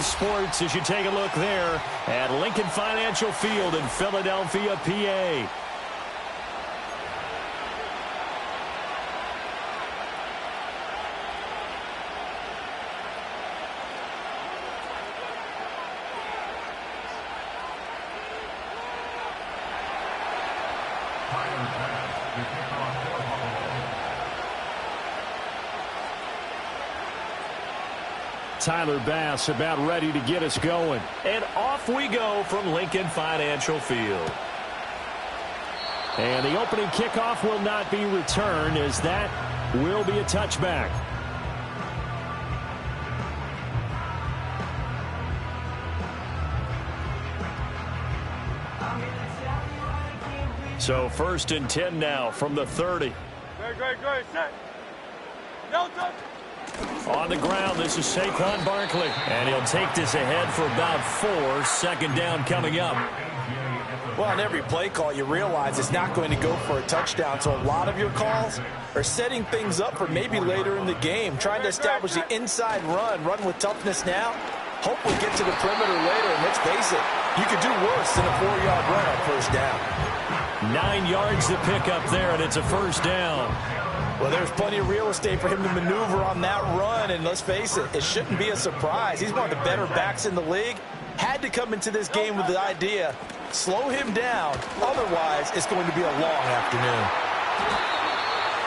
Sports as you take a look there at Lincoln Financial Field in Philadelphia, PA. Tyler Bass about ready to get us going. And off we go from Lincoln Financial Field. And the opening kickoff will not be returned, as that will be a touchback. So 1st and 10 now from the 30. Great. Set. No touch. On the ground, this is Saquon Barkley. And he'll take this ahead for about 4. 2nd down coming up. Well, on every play call, you realize it's not going to go for a touchdown. So a lot of your calls are setting things up for maybe later in the game, trying to establish the inside run with toughness now. Hopefully get to the perimeter later. And let's face it, you could do worse than a 4-yard run on 1st down. 9 yards to pick up there, and it's a 1st down. Well, there's plenty of real estate for him to maneuver on that run, and let's face it, it shouldn't be a surprise. He's one of the better backs in the league. Had to come into this game with the idea, slow him down, otherwise it's going to be a long afternoon.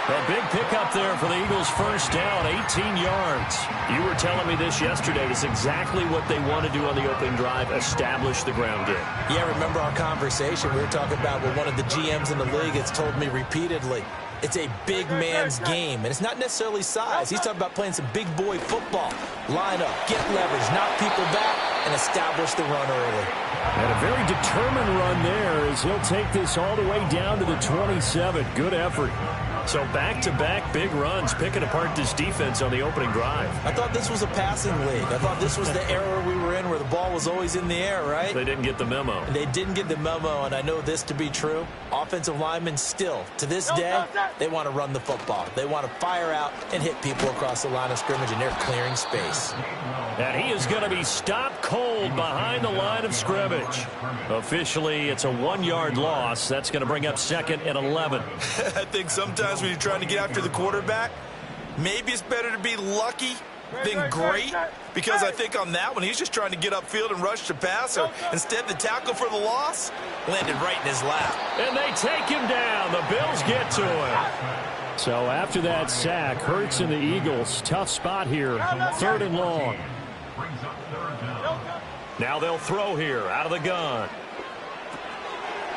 A big pickup there for the Eagles' 1st down, 18 yards. You were telling me this yesterday. It's exactly what they want to do on the opening drive, establish the ground game. Yeah, remember our conversation. We were talking about what one of the GMs in the league has told me repeatedly. It's a big man's game, and it's not necessarily size. He's talking about playing some big boy football. Line up, get leverage, knock people back, and establish the run early. And a very determined run there as he'll take this all the way down to the 27. Good effort. So back-to-back big runs, picking apart this defense on the opening drive. I thought this was a passing league. I thought this was the era we were in where the ball was always in the air, right? They didn't get the memo. And they didn't get the memo, and I know this to be true. Offensive linemen still, to this day, they want to run the football. They want to fire out and hit people across the line of scrimmage, and they're clearing space. And he is going to be stopped cold behind the line of scrimmage. Officially, it's a 1-yard loss. That's going to bring up 2nd and 11. I think sometimes when you're trying to get after the quarterback, maybe it's better to be lucky than great, because I think on that one, he's just trying to get upfield and rush the passer. Instead, the tackle for the loss landed right in his lap. And they take him down. The Bills get to him. So after that sack, Hurts and the Eagles, tough spot here, 3rd and long. Now they'll throw here out of the gun.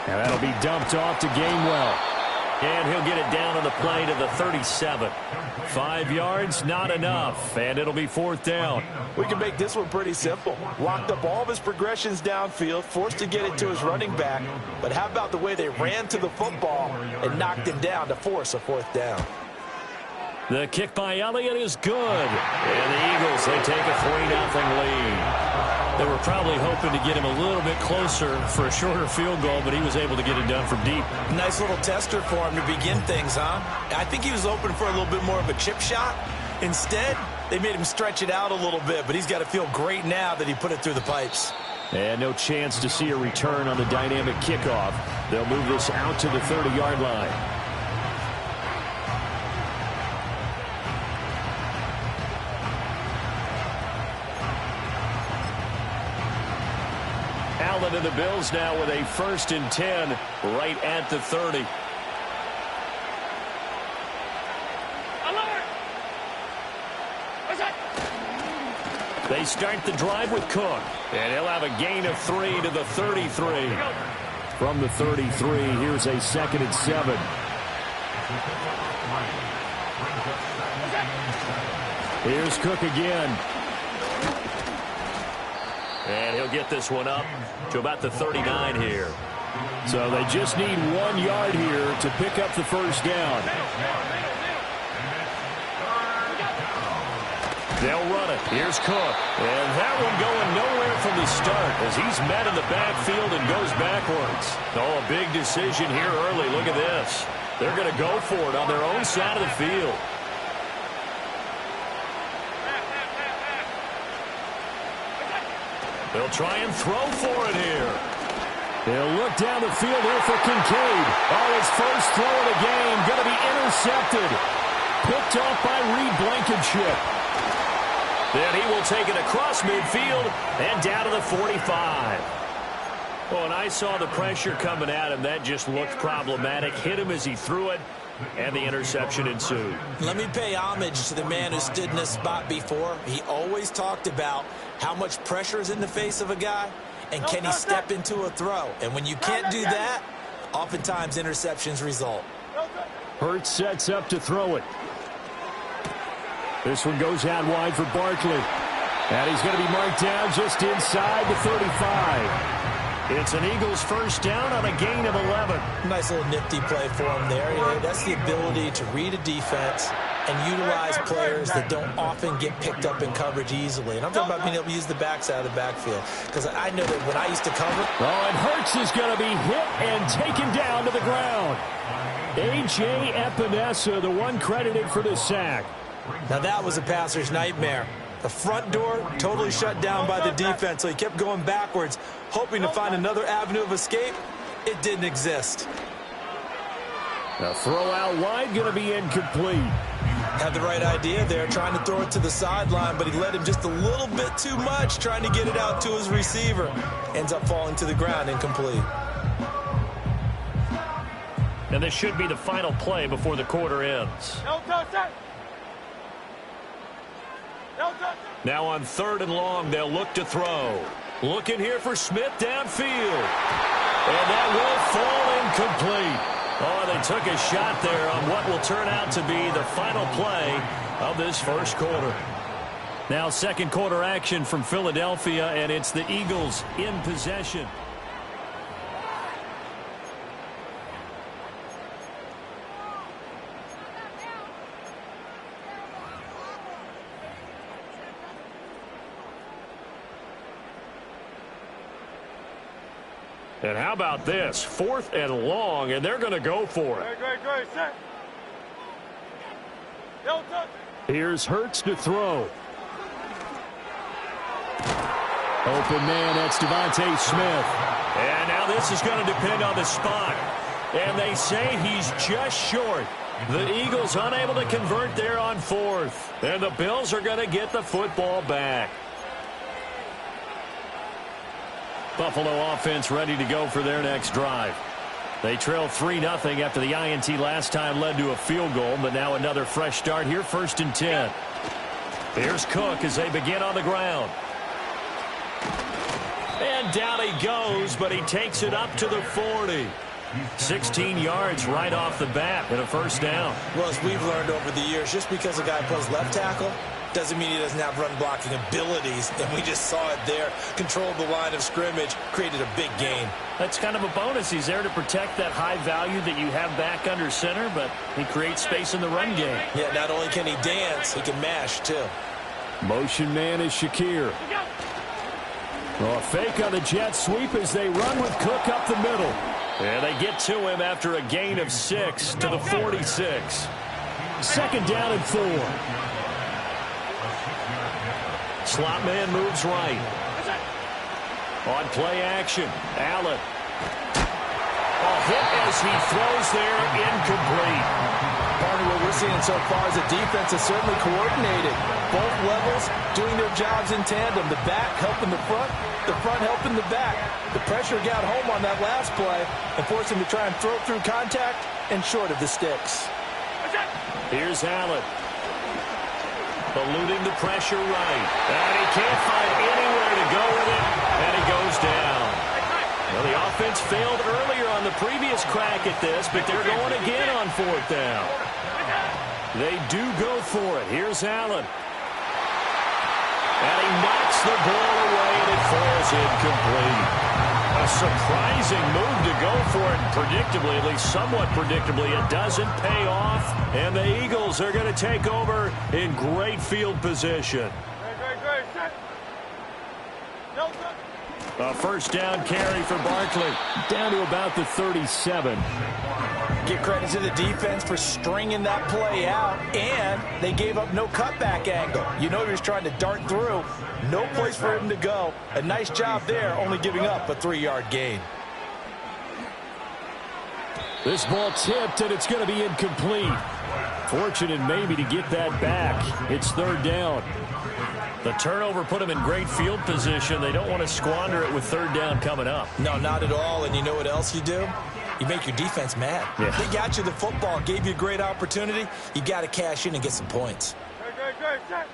And that'll be dumped off to Gainwell. And he'll get it down on the play to the 37. 5 yards, not enough. And it'll be 4th down. We can make this one pretty simple. Locked up all of his progressions downfield, forced to get it to his running back. But how about the way they ran to the football and knocked him down to force a 4th down? The kick by Elliott is good. And the Eagles, they take a 3-0 lead. They were probably hoping to get him a little bit closer for a shorter field goal, but he was able to get it done from deep. Nice little tester for him to begin things, huh? I think he was open for a little bit more of a chip shot. Instead, they made him stretch it out a little bit, but he's got to feel great now that he put it through the pipes. And no chance to see a return on the dynamic kickoff. They'll move this out to the 30-yard line. Allen and the Bills now with a 1st and 10 right at the 30. They start the drive with Cook, and he'll have a gain of 3 to the 33. From the 33, here's a 2nd and 7. Here's Cook again. And he'll get this one up to about the 39 here. So they just need 1 yard here to pick up the 1st down. They'll run it. Here's Cook. And that one going nowhere from the start as he's met in the backfield and goes backwards. Oh, a big decision here early. Look at this. They're going to go for it on their own side of the field. They'll try and throw for it here. They'll look down the field here for Kincaid. Oh, his first throw of the game going to be intercepted. Picked off by Reed Blankenship. Then he will take it across midfield and down to the 45. Well, and I saw the pressure coming at him. That just looked problematic. Hit him as he threw it, and the interception ensued. Let me pay homage to the man who stood in this spot before. He always talked about how much pressure is in the face of a guy, and can he step into a throw. And when you can't do that, oftentimes interceptions result. Hurts sets up to throw it. This one goes out wide for Barkley. And he's going to be marked down just inside the 35. It's an Eagles first down on a gain of 11. Nice little nifty play for him there. You know, that's the ability to read a defense and utilize players that don't often get picked up in coverage easily. And I'm talking about being able to use the backside of the backfield. Because I know that when I used to cover. Oh, and Hurts is going to be hit and taken down to the ground. A.J. Epinesa, the one credited for the sack. Now that was a passer's nightmare. The front door totally shut down by the defense, so he kept going backwards, hoping to find another avenue of escape. It didn't exist. The throw out wide going to be incomplete. Had the right idea there, trying to throw it to the sideline, but he led him just a little bit too much, trying to get it out to his receiver. Ends up falling to the ground, incomplete. And this should be the final play before the quarter ends. Now on 3rd and long, they'll look to throw. Looking here for Smith downfield. And that will fall incomplete. Oh, they took a shot there on what will turn out to be the final play of this first quarter. Now second quarter action from Philadelphia, and it's the Eagles in possession. And how about this? 4th and long, and they're going to go for it. Great, set. Here's Hurts to throw. Open man, that's Devontae Smith. And now this is going to depend on the spot. And they say he's just short. The Eagles unable to convert there on 4th. And the Bills are going to get the football back. Buffalo offense ready to go for their next drive. They trail 3-0 after the INT last time led to a field goal, but now another fresh start here, 1st and 10. Here's Cook as they begin on the ground. And down he goes, but he takes it up to the 40. 16 yards right off the bat and a first down. Well, as we've learned over the years, just because a guy plays left tackle doesn't mean he doesn't have run blocking abilities, and we just saw it there. Controlled the line of scrimmage, created a big gain. That's kind of a bonus. He's there to protect that high value that you have back under center, but he creates space in the run game. Yeah, not only can he dance, he can mash too. Motion man is Shakir. A fake on the jet sweep as they run with Cook up the middle. And they get to him after a gain of 6 to the 46. 2nd down and 4. Slot man moves right. On play action, Allen. Hit as he throws there, incomplete. Part of what we're seeing so far is the defense is certainly coordinated. Both levels doing their jobs in tandem. The back helping the front helping the back. The pressure got home on that last play and forced him to try and throw through contact and short of the sticks. Here's Allen. Eluding the pressure right. And he can't find anywhere to go with it. And he goes down. Well, the offense failed earlier on the previous crack at this, but they're going again on 4th down. They do go for it. Here's Allen. And he knocks the ball away, and it falls incomplete. A surprising move to go for it. Predictably, at least somewhat predictably, it doesn't pay off. And the Eagles are going to take over in great field position. Great, set. No touch. A first down carry for Barkley. Down to about the 37. Give credit to the defense for stringing that play out, and they gave up no cutback angle. You know he was trying to dart through. No place for him to go. A nice job there, only giving up a 3-yard gain. This ball tipped, and it's going to be incomplete. Fortunate maybe to get that back. It's third down. The turnover put them in great field position. They don't want to squander it with third down coming up. No, not at all. And you know what else you do? You make your defense mad. Yeah. They got you the football, gave you a great opportunity. You got to cash in and get some points. Great, set.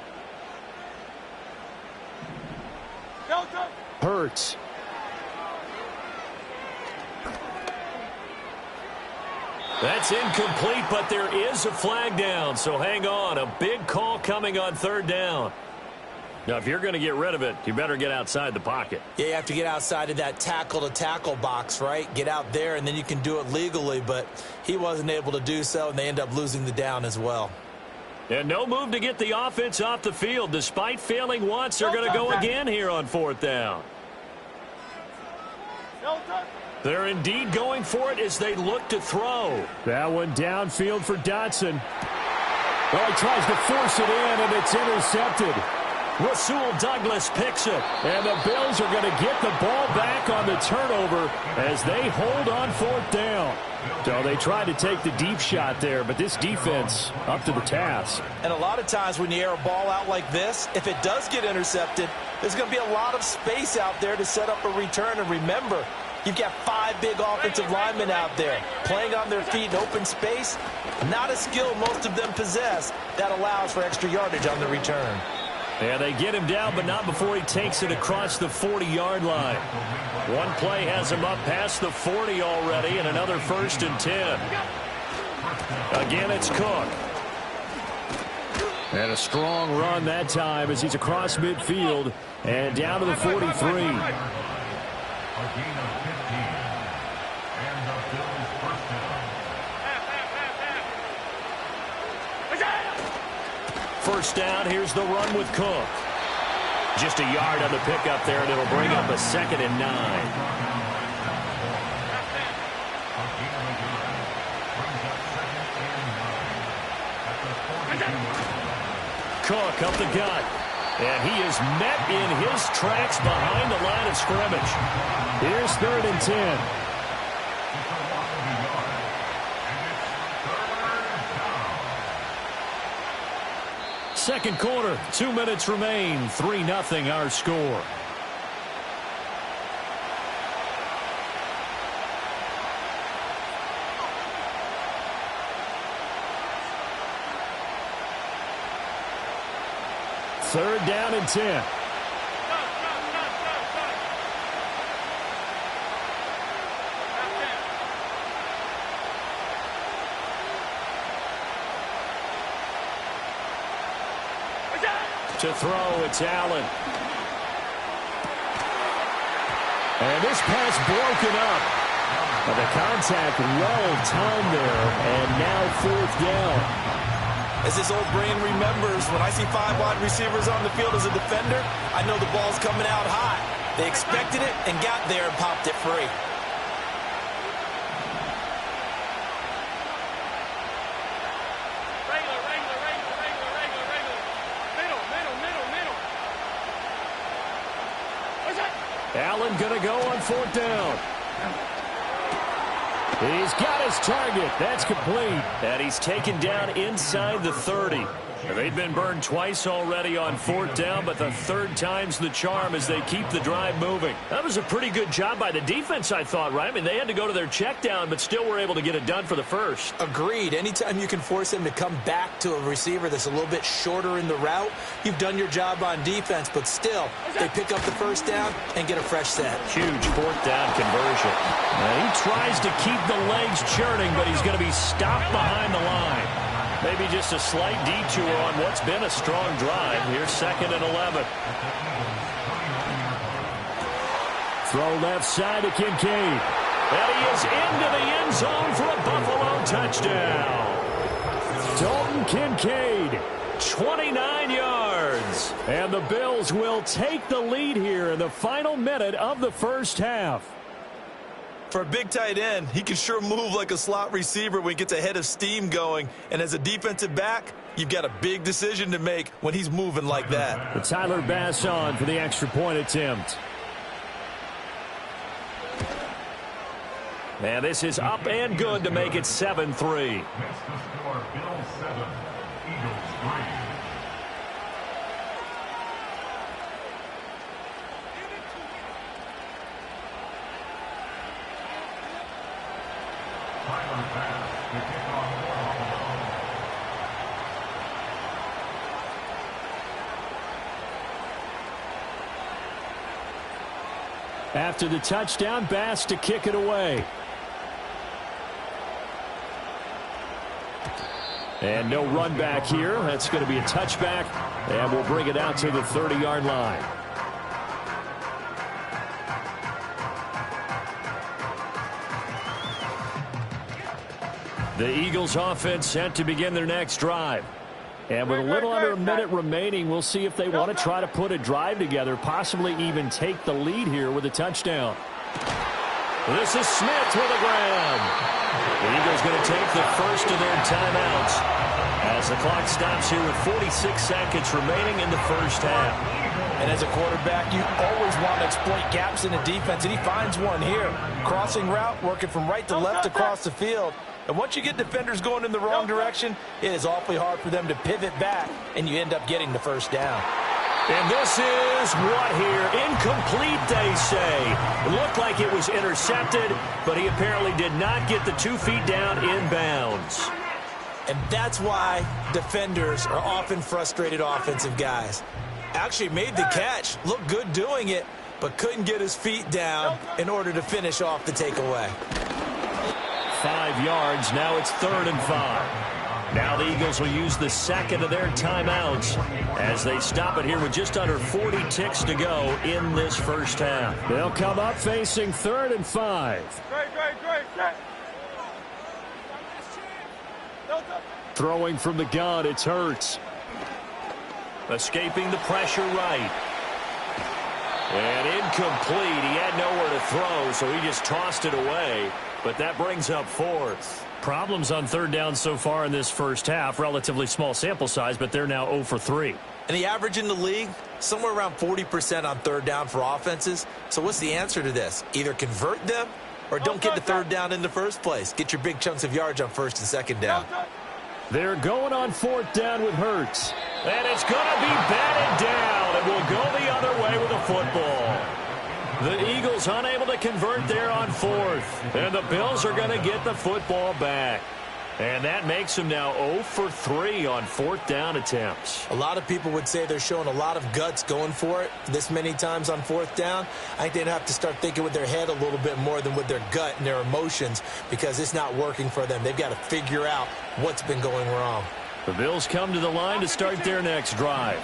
No touch. Hurts. That's incomplete, but there is a flag down, so hang on. A big call coming on third down. Now, if you're going to get rid of it, you better get outside the pocket. Yeah, you have to get outside of that tackle-to-tackle box, right? Get out there, and then you can do it legally, but he wasn't able to do so, and they end up losing the down as well. And no move to get the offense off the field. Despite failing once, they're going to go again here on fourth down. No touch. They're indeed going for it as they look to throw. That one downfield for Dotson. Well, he tries to force it in, and it's intercepted. Rasul Douglas picks it, and the Bills are going to get the ball back on the turnover as they hold on fourth down. So they tried to take the deep shot there, but this defense up to the task. And a lot of times when you air a ball out like this, if it does get intercepted, there's going to be a lot of space out there to set up a return. And remember, you've got 5 big offensive linemen out there playing on their feet in open space. Not a skill most of them possess that allows for extra yardage on the return. Yeah, they get him down, but not before he takes it across the 40-yard line. One play has him up past the 40 already, and another 1st and 10. Again, it's Cook. And a strong run that time as he's across midfield and down to the 43. First down, here's the run with Cook. Just a yard on the pickup there, and it'll bring up a 2nd and 9. Cook up the gut. And he is met in his tracks behind the line of scrimmage. Here's 3rd and 10. Second quarter, 2 minutes remain. 3-0 our score. Third down and 10. To throw, it's Allen. And this pass broken up. But the contact well timed there, and now 4th down. As his old brain remembers, when I see 5 wide receivers on the field as a defender, I know the ball's coming out hot. They expected it and got there and popped it free. Allen going to go on 4th down. He's got his target. That's complete. And he's taken down inside the 30. They've been burned twice already on 4th down, but the 3rd time's the charm as they keep the drive moving. That was a pretty good job by the defense, I thought, right? I mean, they had to go to their check down, but still were able to get it done for the 1st. Agreed. Anytime you can force him to come back to a receiver that's a little bit shorter in the route, you've done your job on defense, but still, they pick up the 1st down and get a fresh set. Huge 4th down conversion. Now, he tries to keep the legs churning, but he's going to be stopped behind the line. Maybe just a slight detour on what's been a strong drive. Here's 2nd and 11. Throw left side to Kincaid. And he is into the end zone for a Buffalo touchdown. Dalton Kincaid, 29 yards. is. And the Bills will take the lead here in the final minute of the first half. For a big tight end, he can sure move like a slot receiver when he gets a head of steam going. And as a defensive back, you've got a big decision to make when he's moving like that. But Tyler Bass on for the extra point attempt. And this is up and good to make it 7-3. After the touchdown, Bass to kick it away. And no run back here. That's going to be a touchback. And we'll bring it out to the 30-yard line. The Eagles offense set to begin their next drive. And with a little under a minute remaining, we'll see if they want to try to put a drive together, possibly even take the lead here with a touchdown. This is Smith with a grab. The Eagles going to take the first of their timeouts as the clock stops here with 46 seconds remaining in the first half. And as a quarterback, you always want to exploit gaps in the defense, and he finds one here. Crossing route, working from right to left across the field. And once you get defenders going in the wrong direction, it is awfully hard for them to pivot back, and you end up getting the first down. And this is what here? Incomplete, they say. It looked like it was intercepted, but he apparently did not get the 2 feet down inbounds. And that's why defenders are often frustrated offensive guys. Actually made the catch, looked good doing it, but couldn't get his feet down in order to finish off the takeaway. 5 yards. Now it's 3rd and 5. Now the Eagles will use the second of their timeouts as they stop it here with just under 40 ticks to go in this first half. They'll come up facing 3rd and 5. Great. Throwing from the gun, it's Hurts. Escaping the pressure right. And incomplete. He had nowhere to throw, so he just tossed it away. But that brings up 4th. Problems on 3rd down so far in this first half. Relatively small sample size, but they're now 0 for 3. And the average in the league, somewhere around 40% on 3rd down for offenses. So what's the answer to this? Either convert them or don't get the 3rd down in the first place. Get your big chunks of yards on 1st and 2nd down. They're going on 4th down with Hurts. And it's going to be batted down. It will go the other way with the football. The Eagles unable to convert there on 4th. And the Bills are going to get the football back. And that makes them now 0 for 3 on 4th down attempts. A lot of people would say they're showing a lot of guts going for it this many times on 4th down. I think they'd have to start thinking with their head a little bit more than with their gut and their emotions because it's not working for them. They've got to figure out what's been going wrong. The Bills come to the line to start their next drive.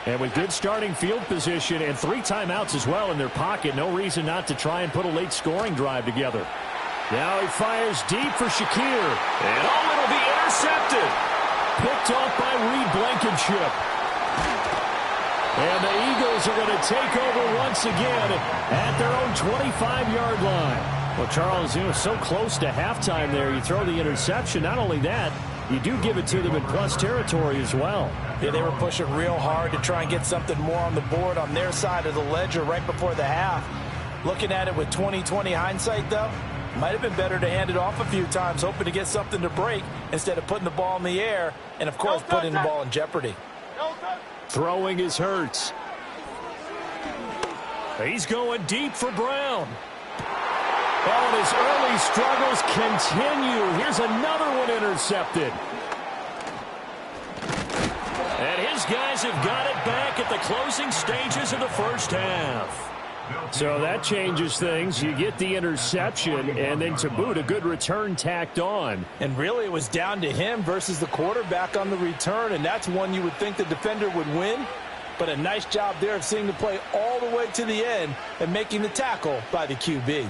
And with good starting field position and 3 timeouts as well in their pocket, no reason not to try and put a late scoring drive together. Now he fires deep for Shakir. And it'll be intercepted. Picked off by Reed Blankenship. And the Eagles are going to take over once again at their own 25-yard line. Well, Charles, so close to halftime there. You throw the interception. Not only that, you do give it to them in plus territory as well. Yeah, they were pushing real hard to try and get something more on the board on their side of the ledger right before the half. Looking at it with 20/20 hindsight, though, might have been better to hand it off a few times, hoping to get something to break instead of putting the ball in the air and, of course, putting the ball in jeopardy. Throwing his Hurts. He's going deep for Brown. Oh, and his early struggles continue. Here's another one intercepted. And his guys have got it back at the closing stages of the first half. So that changes things. You get the interception, and then to boot, a good return tacked on. And really, it was down to him versus the quarterback on the return, and that's one you would think the defender would win. But a nice job there of seeing the play all the way to the end and making the tackle by the QB.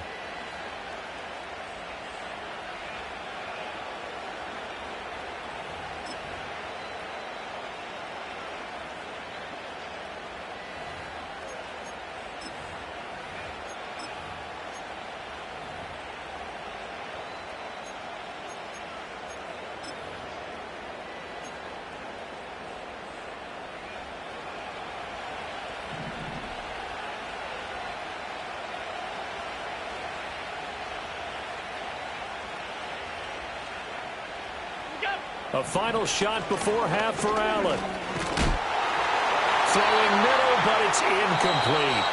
A final shot before half for Allen. Throwing middle, but it's incomplete.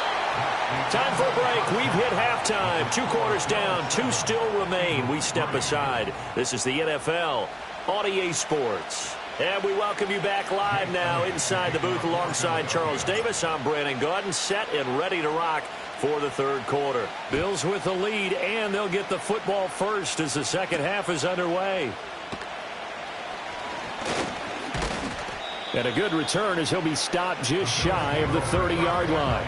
Time for a break. We've hit halftime. 2 quarters down. 2 still remain. We step aside. This is the NFL on EA Sports. And we welcome you back live now inside the booth alongside Charles Davis. I'm Brandon Gaudin, set and ready to rock for the third quarter. Bills with the lead, and they'll get the football first as the second half is underway. And a good return as he'll be stopped just shy of the 30-yard line.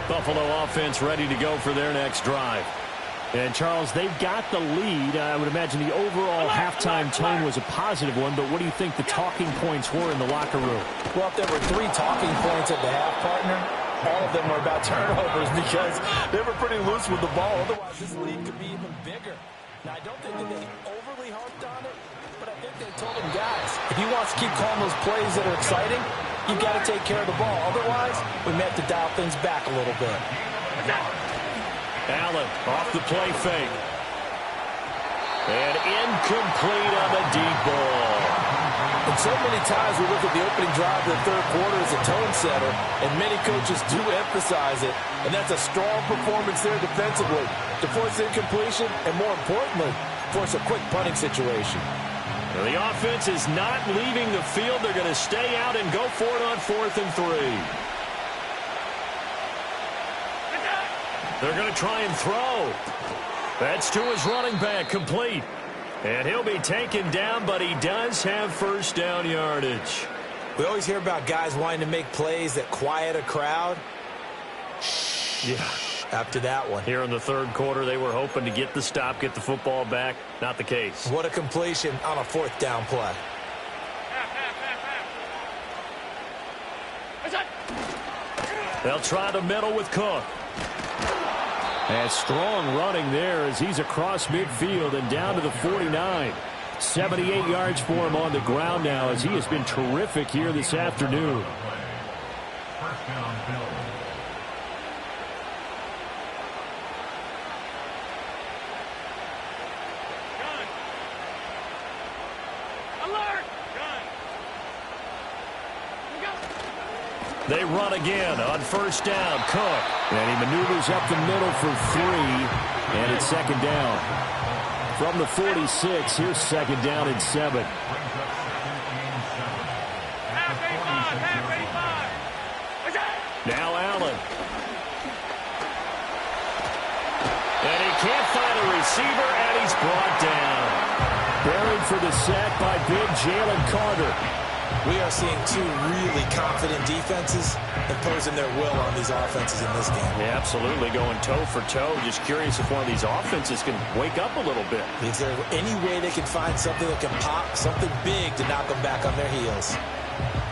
Buffalo offense ready to go for their next drive. And, Charles, they've got the lead. I would imagine the overall halftime tone was a positive one, but what do you think the talking points were in the locker room? Well, if there were 3 talking points at the half, partner, all of them were about turnovers because they were pretty loose with the ball. Otherwise, this lead could be even bigger. Now, I don't think that they overly harped on it, but I think they told them, guys, if you want to keep calling those plays that are exciting, you've got to take care of the ball. Otherwise, we may have to dial things back a little bit. Allen off the play fake. And incomplete on the deep ball. And so many times we look at the opening drive of the third quarter as a tone setter, and many coaches do emphasize it. And that's a strong performance there defensively to force incompletion and, more importantly, force a quick punting situation. Well, the offense is not leaving the field. They're going to stay out and go for it on 4th and 3. They're going to try and throw. That's to his running back, complete. And he'll be taken down, but he does have first down yardage. We always hear about guys wanting to make plays that quiet a crowd. Yeah. After that one. Here in the third quarter, they were hoping to get the stop, get the football back. Not the case. What a completion on a 4th down play. They'll try the middle with Cook. And strong running there as he's across midfield and down to the 49. 78 yards for him on the ground now as he has been terrific here this afternoon. They run again on first down. Cook. And he maneuvers up the middle for 3. And it's second down. From the 46, here's second down and 7. Now Allen. And he can't find a receiver, and he's brought down. Buried for the sack by big Jalen Carter. We are seeing 2 really confident defenses imposing their will on these offenses in this game. Yeah, absolutely, going toe for toe. Just curious if one of these offenses can wake up a little bit. Is there any way they can find something that can pop, something big to knock them back on their heels?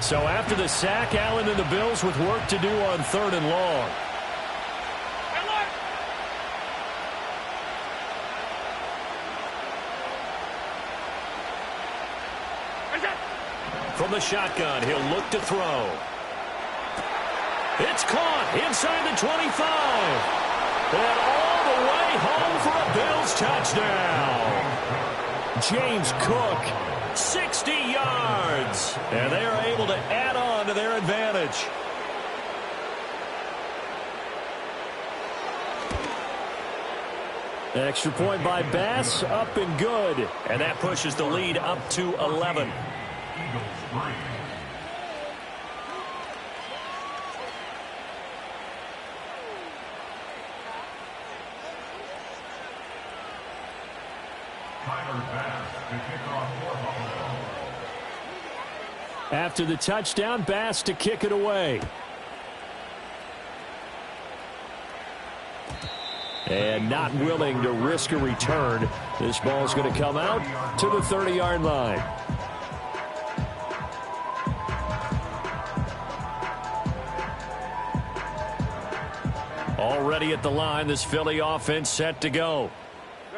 So after the sack, Allen and the Bills with work to do on 3rd and long. From the shotgun, he'll look to throw. It's caught inside the 25. And all the way home for a Bills touchdown. James Cook, 60 yards. And they are able to add on to their advantage. Extra point by Bass, up and good. And that pushes the lead up to 11. After the touchdown, Bass to kick it away. And not willing to risk a return. This ball's going to come out to the 30-yard line. Already at the line, this Philly offense set to go.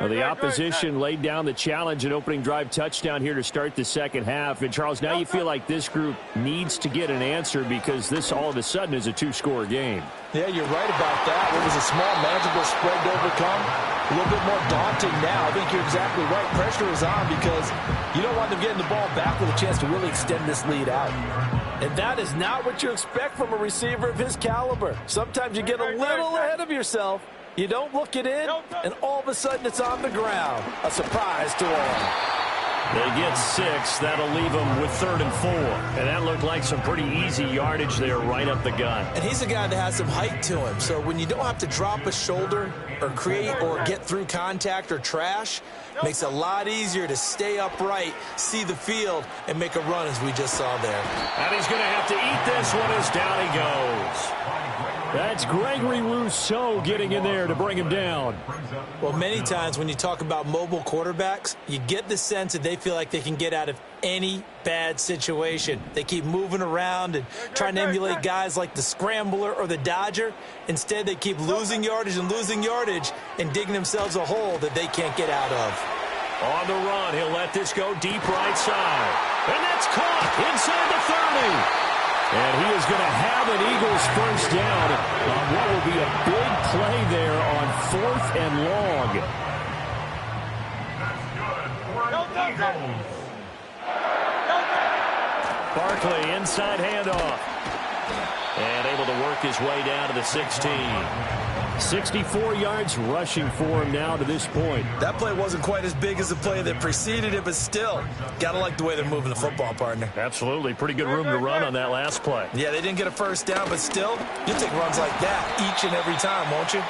Well, the opposition laid down the challenge and opening drive touchdown here to start the second half. And, Charles, now you feel like this group needs to get an answer because this all of a sudden is a two-score game. Yeah, you're right about that. It was a small, manageable spread to overcome. A little bit more daunting now. I think you're exactly right. Pressure is on because you don't want them getting the ball back with a chance to really extend this lead out. And that is not what you expect from a receiver of his caliber. Sometimes you get a little ahead of yourself. You don't look it in, and all of a sudden it's on the ground. A surprise to all. They get 6. That'll leave them with 3rd and 4. And that looked like some pretty easy yardage there right up the gut. And he's a guy that has some height to him. So when you don't have to drop a shoulder or create or get through contact or trash, makes it a lot easier to stay upright, see the field, and make a run as we just saw there. And he's going to have to eat this one as down he goes. That's Gregory Rousseau getting in there to bring him down. Well, many times when you talk about mobile quarterbacks, you get the sense that they feel like they can get out of any bad situation. They keep moving around and trying to emulate guys like the Scrambler or the Dodger. Instead, they keep losing yardage and digging themselves a hole that they can't get out of. On the run, he'll let this go deep right side. And that's caught inside the 30. And he is going to have an Eagles first down on what will be a big play there on 4th and long. Barkley inside handoff. And able to work his way down to the 16. 64 yards rushing for him now to this point. That play wasn't quite as big as the play that preceded it, but still, got to like the way they're moving the football, partner. Absolutely. Pretty good room to run on that last play. Yeah, they didn't get a first down, but still, you'll take runs like that each and every time, won't you?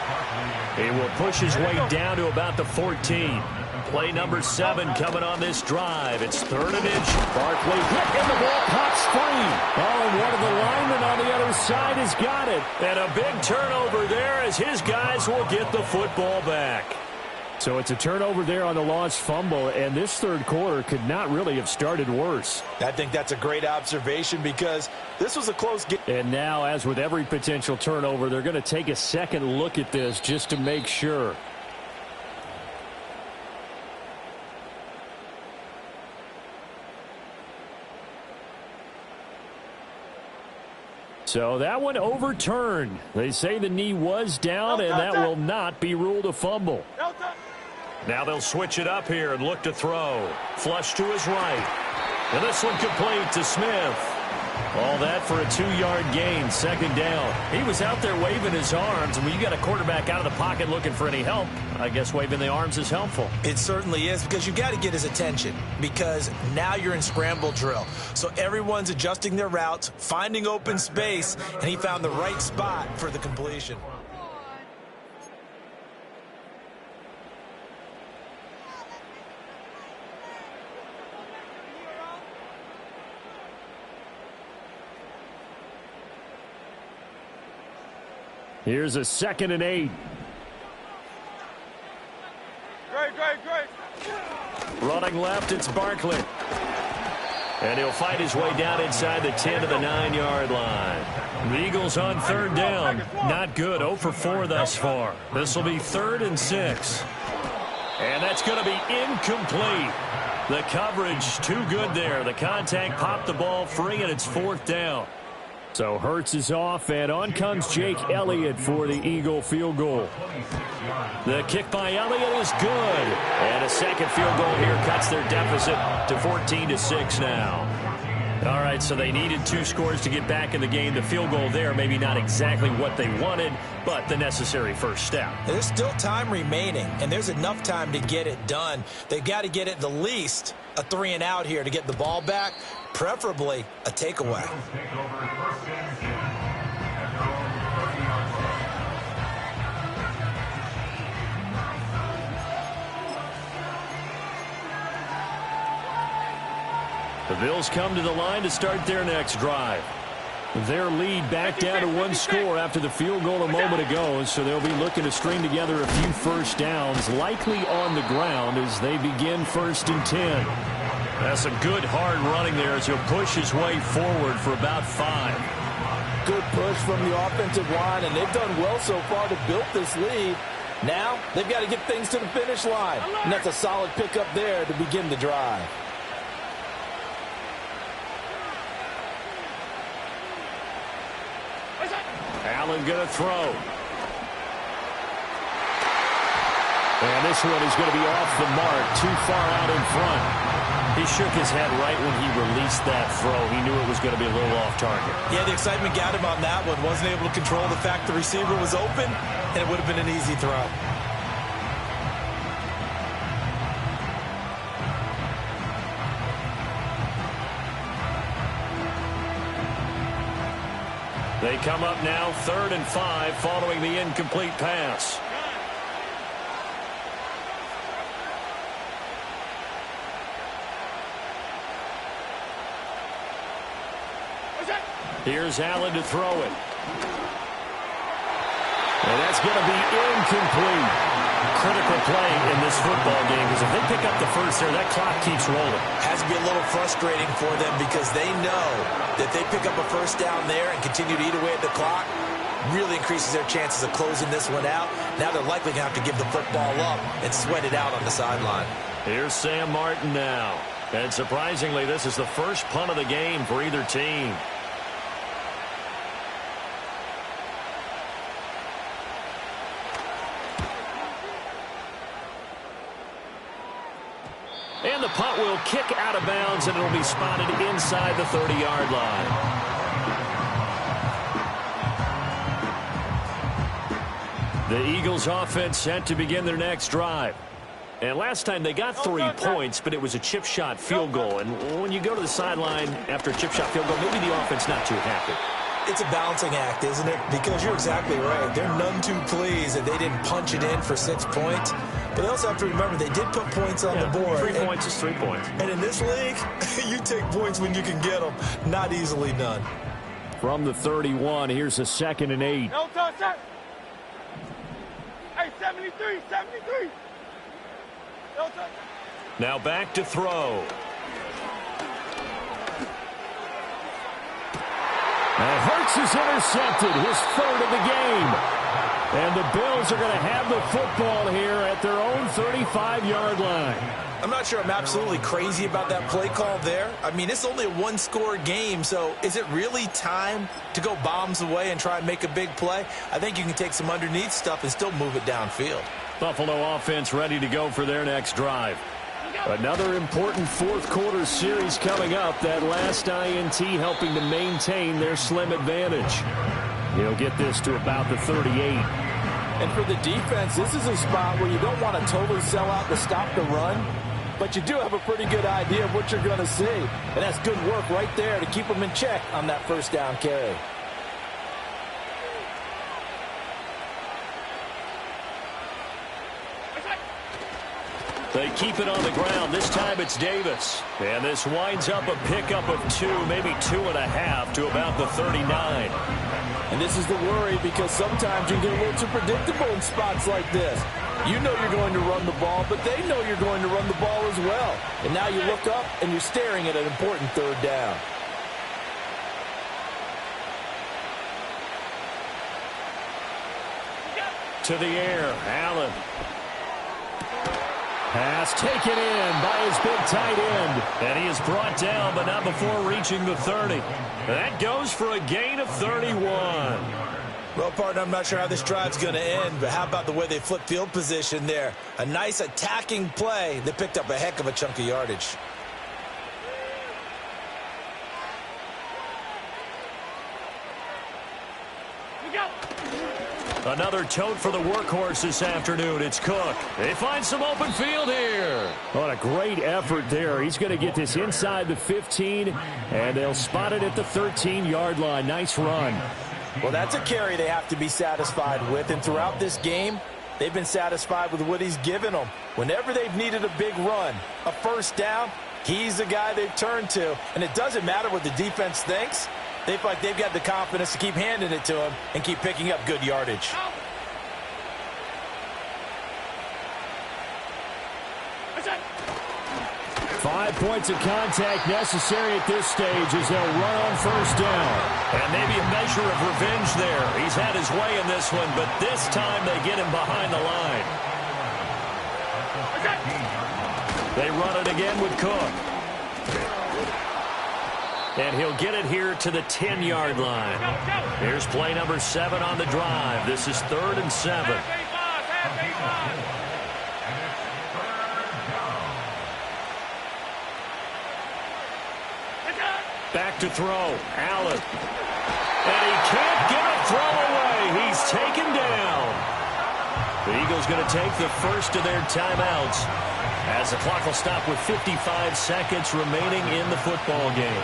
He will push his way down to about the 14. Play number 7 coming on this drive. It's 3rd and inch. Barkley hit and the ball pops free. Oh, and one of the linemen on the other side has got it. And a big turnover there as his guys will get the football back. So it's a turnover there on the lost fumble, and this third quarter could not really have started worse. I think that's a great observation because this was a close game. And now, as with every potential turnover, they're going to take a second look at this just to make sure. So that one overturned. They say the knee was down, and that will not be ruled a fumble. Now they'll switch it up here and look to throw. Flush to his right. And this one complete to Smith. All that for a 2-yard gain, 2nd down. He was out there waving his arms, and when you got a quarterback out of the pocket looking for any help, I guess waving the arms is helpful. It certainly is, because you got to get his attention, because now you're in scramble drill. So everyone's adjusting their routes, finding open space, and he found the right spot for the completion. Here's a 2nd and 8. Great. Running left, it's Barkley. And he'll fight his way down inside the 10 to the 9-yard line. The Eagles on 3rd down. Not good. 0 for 4 thus far. This will be 3rd and 6. And that's going to be incomplete. The coverage too good there. The contact popped the ball free, and it's 4th down. So Hurts is off, and on comes Jake Elliott for the Eagle field goal. The kick by Elliott is good. And a second field goal here cuts their deficit to 14-6 now. All right, so they needed 2 scores to get back in the game. The field goal there, maybe not exactly what they wanted, but the necessary first step. There's still time remaining, and there's enough time to get it done. They've got to get at the least a 3-and-out here to get the ball back, preferably a takeaway. The Bills come to the line to start their next drive. Their lead back down to 1 score after the field goal a moment ago, so they'll be looking to string together a few first downs, likely on the ground as they begin 1st and 10. That's some good hard running there as he'll push his way forward for about 5. Good push from the offensive line, and they've done well so far to build this lead. Now, they've got to get things to the finish line. And that's a solid pickup there to begin the drive. Allen going to throw. And this one is going to be off the mark, too far out in front. He shook his head right when he released that throw. He knew it was going to be a little off target. Yeah, the excitement got him on that one. Wasn't able to control the fact the receiver was open, and it would have been an easy throw. They come up now 3rd and 5 following the incomplete pass. Here's Allen to throw it. And that's going to be incomplete. Critical play in this football game because if they pick up the first there, that clock keeps rolling. Has to be a little frustrating for them because they know that they pick up a first down there and continue to eat away at the clock. Really increases their chances of closing this one out. Now they're likely going to have to give the football up and sweat it out on the sideline. Here's Sam Martin now. And surprisingly, this is the first punt of the game for either team. And the punt will kick out of bounds, and it'll be spotted inside the 30-yard line. The Eagles offense set to begin their next drive. And last time they got 3 points, but it was a chip shot field goal. And when you go to the sideline after a chip shot field goal, maybe the offense not too happy. It's a balancing act, isn't it? Because you're exactly right. They're none too pleased that they didn't punch it in for 6 points. But they also have to remember they did put points on the board. 3 points is 3 points. And in this league, you take points when you can get them. Not easily done. From the 31, here's a 2nd and 8. No touch, sir. Hey, 73, 73. No touch. Now back to throw. And Hurts is intercepted, his 3rd of the game. And the Bills are going to have the football here at their own 35-yard line. I'm not sure I'm absolutely crazy about that play call there. I mean, it's only a one-score game, so is it really time to go bombs away and try and make a big play? I think you can take some underneath stuff and still move it downfield. Buffalo offense ready to go for their next drive. Another important fourth-quarter series coming up. That last INT helping to maintain their slim advantage. He'll get this to about the 38. And for the defense, this is a spot where you don't want to totally sell out to stop the run, but you do have a pretty good idea of what you're going to see. And that's good work right there to keep them in check on that first down carry. They keep it on the ground. This time it's Davis. And this winds up a pickup of 2, maybe 2.5 to about the 39. And this is the worry because sometimes you get a little too predictable in spots like this. You know you're going to run the ball, but they know you're going to run the ball as well. And now you look up and you're staring at an important 3rd down. To the air, Allen. Pass taken in by his big tight end. And he is brought down, but not before reaching the 30. That goes for a gain of 31. Well, partner, I'm not sure how this drive's going to end, but how about the way they flip field position there? A nice attacking play that picked up a heck of a chunk of yardage. Another tote for the workhorse this afternoon. It's Cook. They find some open field here. What a great effort there. He's going to get this inside the 15, and they'll spot it at the 13-yard line. Nice run. Well, that's a carry they have to be satisfied with, and throughout this game, they've been satisfied with what he's given them. Whenever they've needed a big run, a first down, he's the guy they've turned to, and it doesn't matter what the defense thinks. They feel like they've got the confidence to keep handing it to him and keep picking up good yardage. 5 5 points of contact necessary at this stage as they'll run on first down. And maybe a measure of revenge there. He's had his way in this one, but this time they get him behind the line. They run it again with Cook. And he'll get it here to the 10-yard line. Here's play number 7 on the drive. This is 3rd and 7. Back to throw. Allen. And he can't get a throw away. He's taken down. The Eagles going to take the first of their timeouts as the clock will stop with 55 seconds remaining in the football game.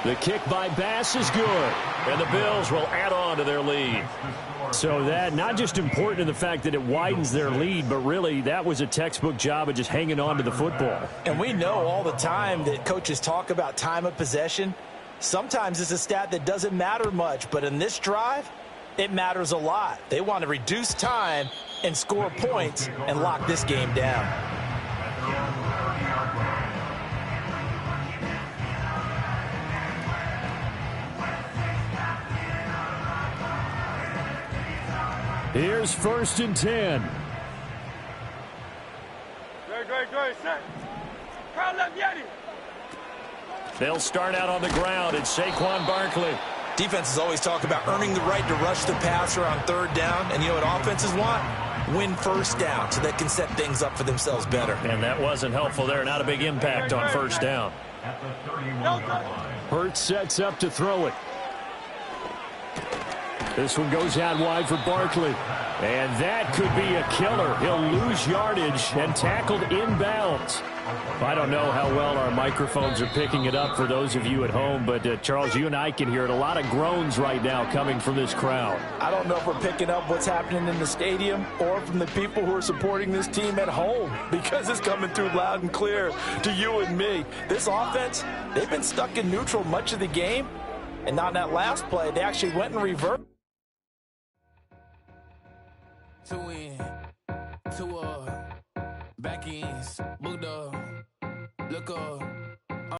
The kick by Bass is good, and the Bills will add on to their lead. So that, not just important in the fact that it widens their lead, but really that was a textbook job of just hanging on to the football. And we know all the time that coaches talk about time of possession. Sometimes it's a stat that doesn't matter much, but in this drive, it matters a lot. They want to reduce time and score points and lock this game down. Here's 1st and 10. They'll start out on the ground. It's Saquon Barkley. Defenses always talk about earning the right to rush the passer on 3rd down. And you know what offenses want? Win first down so they can set things up for themselves better. And that wasn't helpful there. Not a big impact on 1st down. Hurts sets up to throw it. This one goes out wide for Barkley. And that could be a killer. He'll lose yardage and tackled inbounds. I don't know how well our microphones are picking it up for those of you at home, but Charles, you and I can hear it. A lot of groans right now coming from this crowd. I don't know if we're picking up what's happening in the stadium or from the people who are supporting this team at home, because it's coming through loud and clear to you and me. This offense, they've been stuck in neutral much of the game, and on that last play, they actually went in reverse. Two in, two up, back ends, booked up, look up.